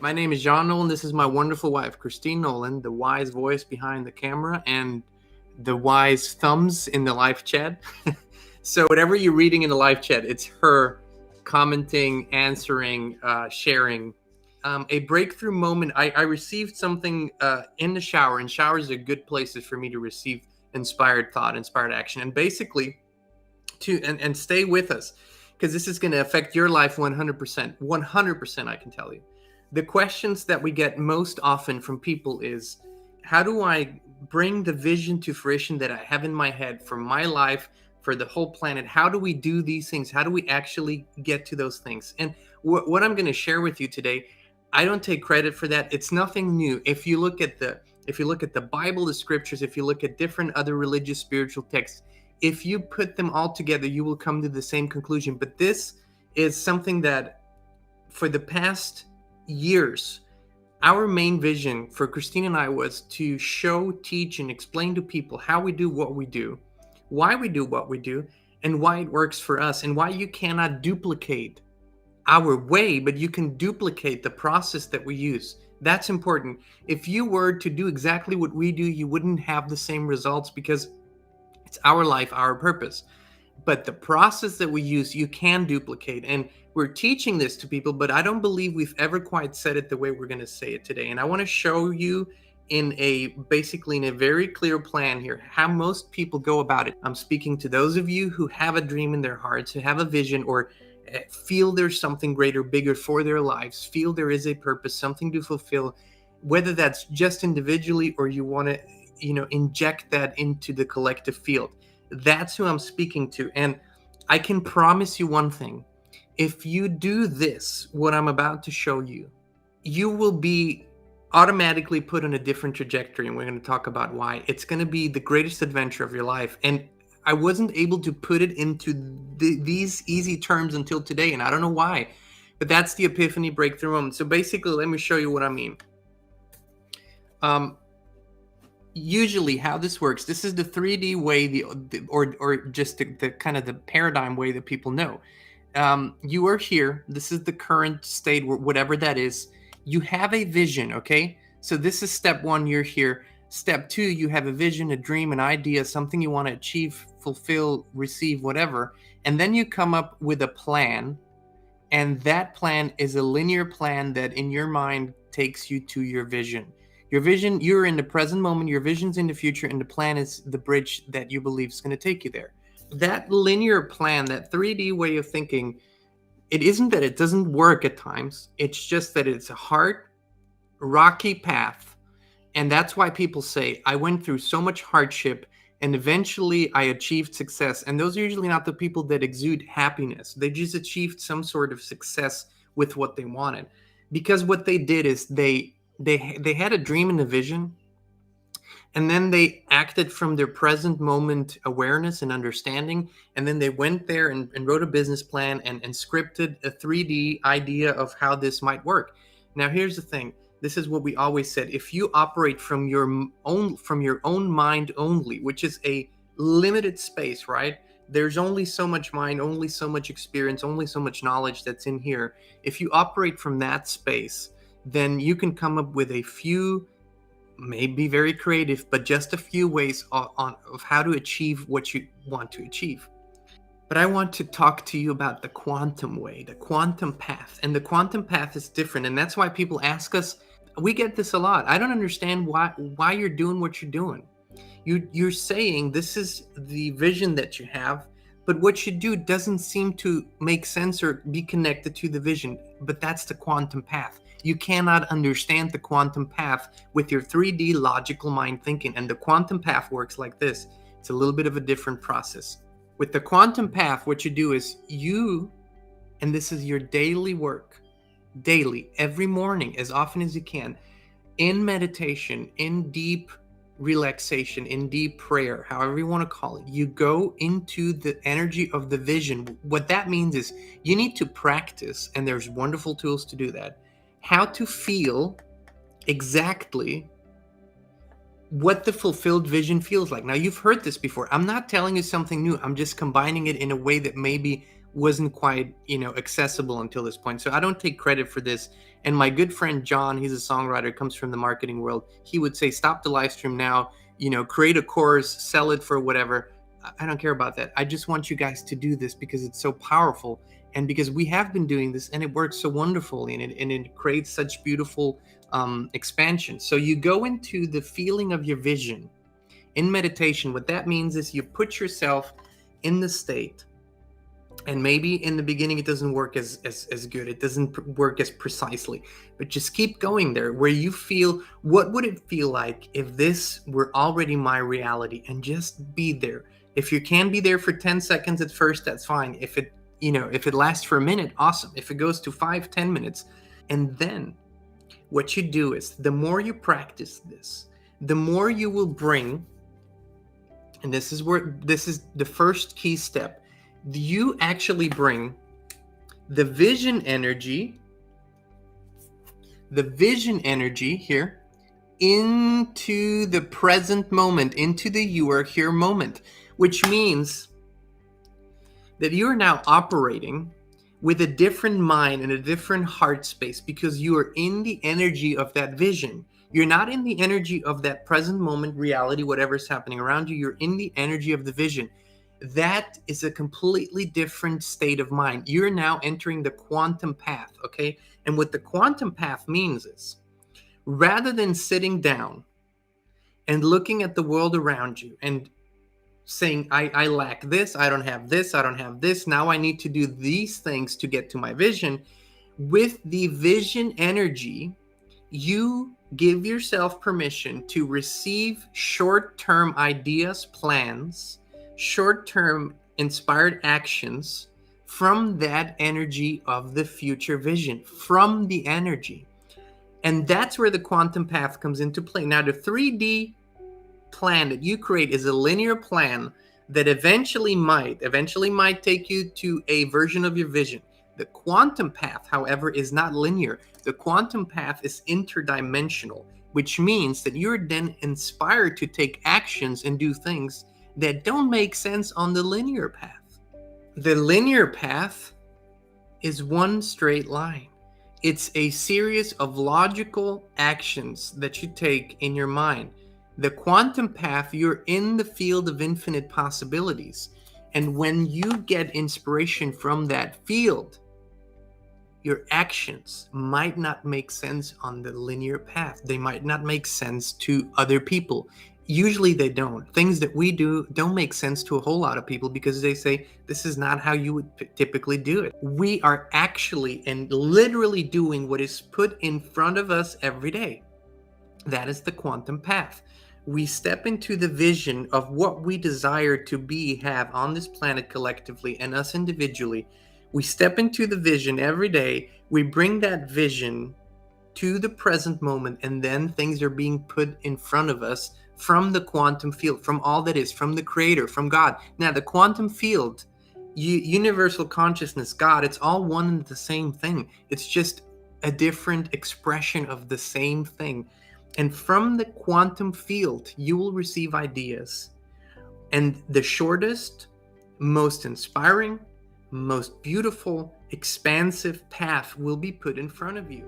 My name is Jean Nolan. This is my wonderful wife, Kristin Nolan, the wise voice behind the camera and the wise thumbs in the live chat. So whatever you're reading in the live chat, it's her commenting, answering, sharing. A breakthrough moment. I received something in the shower, and showers are good places for me to receive inspired thought, inspired action, and basically and stay with us because this is going to affect your life 100%. 100%, I can tell you. The questions that we get most often from people is, how do I bring the vision to fruition that I have in my head for my life, for the whole planet? How do we do these things? How do we actually get to those things? And what I'm going to share with you today, I don't take credit for that. It's nothing new. If you look at the Bible, the scriptures, if you look at different other religious spiritual texts, if you put them all together, you will come to the same conclusion. But this is something that for the past years, our main vision for Kristin and I was to show, teach, and explain to people how we do what we do, why we do what we do, and why it works for us, and why you cannot duplicate our way, but you can duplicate the process that we use. That's important. If you were to do exactly what we do, you wouldn't have the same results because it's our life, our purpose. But the process that we use, you can duplicate. And we're teaching this to people, but I don't believe we've ever quite said it the way we're going to say it today. And I want to show you in a very clear plan here how most people go about it. I'm speaking to those of you who have a dream in their hearts, who have a vision, or feel there's something greater, bigger for their lives, feel there is a purpose, something to fulfill, whether that's just individually or you want to inject that into the collective field. That's who I'm speaking to. And I can promise you one thing. If you do this, what I'm about to show you, you will be automatically put on a different trajectory. And we're going to talk about why. It's going to be the greatest adventure of your life. And I wasn't able to put it into these easy terms until today. And I don't know why, but that's the epiphany breakthrough moment. So basically, let me show you what I mean. Usually how this works, this is the 3D way, or just the kind of the paradigm way that people know. You are here. This is the current state, whatever that is. You have a vision, okay? So this is step one, you're here. Step two, you have a vision, a dream, an idea, something you want to achieve, fulfill, receive, whatever. And then you come up with a plan. And that plan is a linear plan that in your mind takes you to your vision. Your vision, you're in the present moment, your vision's in the future, and the plan is the bridge that you believe is going to take you there. That linear plan, that 3D way of thinking, it isn't that it doesn't work at times. It's just that it's a hard, rocky path. And that's why people say, I went through so much hardship and eventually I achieved success. And those are usually not the people that exude happiness. They just achieved some sort of success with what they wanted. Because what they did is they had a dream and a vision, and then they acted from their present moment awareness and understanding, and then they went there and wrote a business plan and scripted a 3D idea of how this might work. Now, here's the thing. This is what we always said. If you operate from your own mind only, which is a limited space, right? There's only so much mind, only so much experience, only so much knowledge that's in here. If you operate from that space, then you can come up with a few, maybe very creative, but just a few ways of how to achieve what you want to achieve. But I want to talk to you about the quantum way, the quantum path. And the quantum path is different. And that's why people ask us, we get this a lot. I don't understand why you're doing what you're doing. You're saying this is the vision that you have, but what you do doesn't seem to make sense or be connected to the vision. But that's the quantum path. You cannot understand the quantum path with your 3D logical mind thinking. And the quantum path works like this. It's a little bit of a different process. With the quantum path, what you do is and this is your daily work, daily, every morning, as often as you can, in meditation, in deep relaxation, in deep prayer, however you want to call it, you go into the energy of the vision. What that means is you need to practice, and there's wonderful tools to do that, how to feel exactly what the fulfilled vision feels like. Now, you've heard this before. I'm not telling you something new. I'm just combining it in a way that maybe wasn't quite, accessible until this point. So I don't take credit for this. And my good friend John, he's a songwriter, comes from the marketing world. He would say, stop the live stream now, create a course, sell it for whatever. I don't care about that. I just want you guys to do this because it's so powerful, and because we have been doing this and it works so wonderfully, and it creates such beautiful expansion. So you go into the feeling of your vision in meditation. What that means is you put yourself in the state, and maybe in the beginning it doesn't work as good, it doesn't work as precisely, but just keep going there where you feel, what would it feel like if this were already my reality, and just be there. If you can be there for 10 seconds at first, that's fine. If it lasts for a minute, awesome. If it goes to 5-10 minutes, and then what you do is, the more you practice this, the more you will bring, and this is the first key step, you actually bring the vision energy here into the present moment, into the you are here moment, which means that you are now operating with a different mind and a different heart space, because you are in the energy of that vision. You're not in the energy of that present moment reality, whatever's happening around you. You're in the energy of the vision. That is a completely different state of mind. You're now entering the quantum path, okay? And what the quantum path means is, rather than sitting down and looking at the world around you and saying, I lack this, I don't have this, I don't have this, now I need to do these things to get to my vision. With the vision energy, you give yourself permission to receive short-term ideas, plans, short-term inspired actions from that energy of the future vision, from the energy. And that's where the quantum path comes into play. Now, the 3D plan that you create is a linear plan that eventually might take you to a version of your vision. The quantum path, however, is not linear. The quantum path is interdimensional, which means that you're then inspired to take actions and do things that don't make sense on the linear path. The linear path is one straight line. It's a series of logical actions that you take in your mind. The quantum path, you're in the field of infinite possibilities. And when you get inspiration from that field, your actions might not make sense on the linear path. They might not make sense to other people. Usually they don't. Things that we do don't make sense to a whole lot of people, because they say, this is not how you would typically do it. We are actually and literally doing what is put in front of us every day. That is the quantum path. We step into the vision of what we desire to be, have on this planet collectively, and us individually. We step into the vision every day. We bring that vision to the present moment, and then things are being put in front of us from the quantum field, from all that is, from the creator, from God. Now, the quantum field, universal consciousness, God, it's all one and the same thing. It's just a different expression of the same thing. And from the quantum field, you will receive ideas. And the shortest, most inspiring, most beautiful, expansive path will be put in front of you.